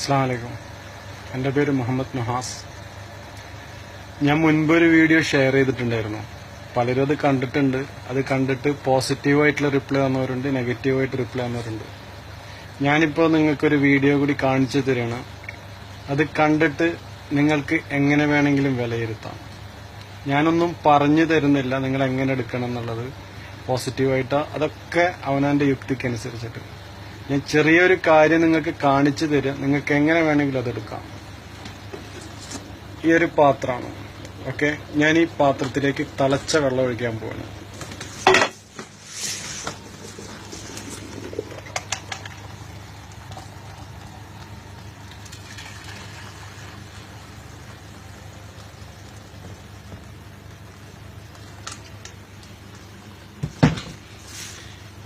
അസ്സലാമു അലൈക്കും. എൻ്റെ പേര് മുഹമ്മദ് നഹാസ്. ഞാൻ മുൻപൊരു വീഡിയോ ഷെയർ ചെയ്തിട്ടുണ്ടായിരുന്നു. പലരും അത് കണ്ടിട്ടുണ്ട്. അത് കണ്ടിട്ട് പോസിറ്റീവായിട്ടുള്ള റിപ്ലൈ തന്നവരുണ്ട്, നെഗറ്റീവായിട്ട് റിപ്ലൈ തന്നവരുണ്ട്. ഞാനിപ്പോൾ നിങ്ങൾക്കൊരു വീഡിയോ കൂടി കാണിച്ചു തരികയാണ്. അത് കണ്ടിട്ട് നിങ്ങൾക്ക് എങ്ങനെ വേണമെങ്കിലും വിലയിരുത്താം. ഞാനൊന്നും പറഞ്ഞു തരുന്നില്ല നിങ്ങൾ എങ്ങനെ എടുക്കണം എന്നുള്ളത്. പോസിറ്റീവായിട്ടോ അതൊക്കെ അവനവൻ്റെ യുക്തിക്കനുസരിച്ചിട്ട് ഞാൻ ചെറിയൊരു കാര്യം നിങ്ങൾക്ക് കാണിച്ചു തരാം. നിങ്ങൾക്ക് എങ്ങനെ വേണമെങ്കിലും അതെടുക്കാം. ഈ ഒരു പാത്രമാണ്. ഓക്കെ, ഞാൻ ഈ പാത്രത്തിലേക്ക് തിളച്ച വെള്ളം ഒഴിക്കാൻ പോവാണ്.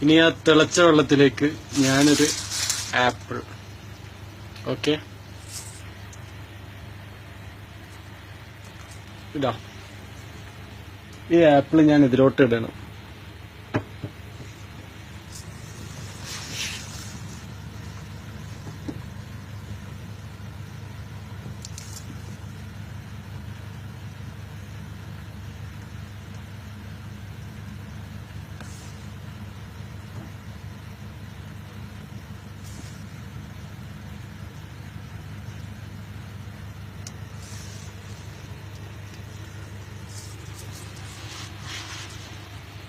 ഇനി ആ തിളച്ച വെള്ളത്തിലേക്ക് ഞാനൊരു ആപ്പിൾ, ഓക്കെ, ഇതാ ഈ ആപ്പിൾ ഞാൻ ഇതിലോട്ട് ഇടണം.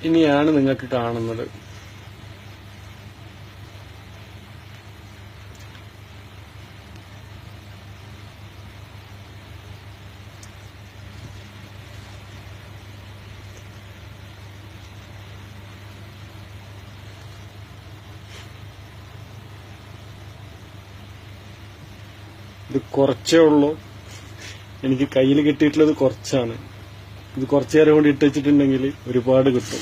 ഇനിയാണ് നിങ്ങൾക്ക് കാണുന്നത്. ഇത് കുറച്ചേ ഉള്ളൂ. എനിക്ക് കയ്യിൽ കിട്ടിയിട്ടുള്ളത് കുറച്ചാണ്. ഇത് കുറച്ചു നേരം കൊണ്ട് ഇട്ട് വെച്ചിട്ടുണ്ടെങ്കിൽ ഒരുപാട് കിട്ടും.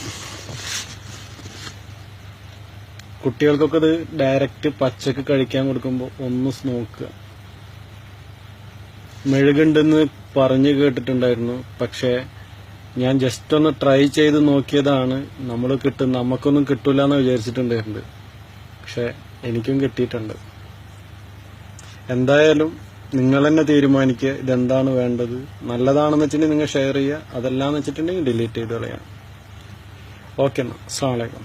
കുട്ടികൾക്കൊക്കെ ഇത് ഡയറക്റ്റ് പച്ചക്ക് കഴിക്കാൻ കൊടുക്കുമ്പോൾ ഒന്ന് നോക്കുക. മെഴുകുണ്ടെന്ന് പറഞ്ഞു കേട്ടിട്ടുണ്ടായിരുന്നു. പക്ഷേ ഞാൻ ജസ്റ്റ് ഒന്ന് ട്രൈ ചെയ്ത് നോക്കിയതാണ്. നമുക്കൊന്നും കിട്ടൂല എന്ന് വിചാരിച്ചിട്ടുണ്ടായിരുന്നു. പക്ഷെ എനിക്കും കിട്ടിയിട്ടുണ്ട്. എന്തായാലും നിങ്ങൾ തന്നെ തീരുമാനിക്കുക ഇതെന്താണ് വേണ്ടത്. നല്ലതാണെന്ന് വെച്ചിട്ടുണ്ടെങ്കിൽ നിങ്ങൾ ഷെയർ ചെയ്യുക. അതല്ലാന്ന് വെച്ചിട്ടുണ്ടെങ്കിൽ ഡിലീറ്റ് ചെയ്ത് കളയാം. ഓക്കെ എന്നാ, അസ്സലാമു അലൈക്കും.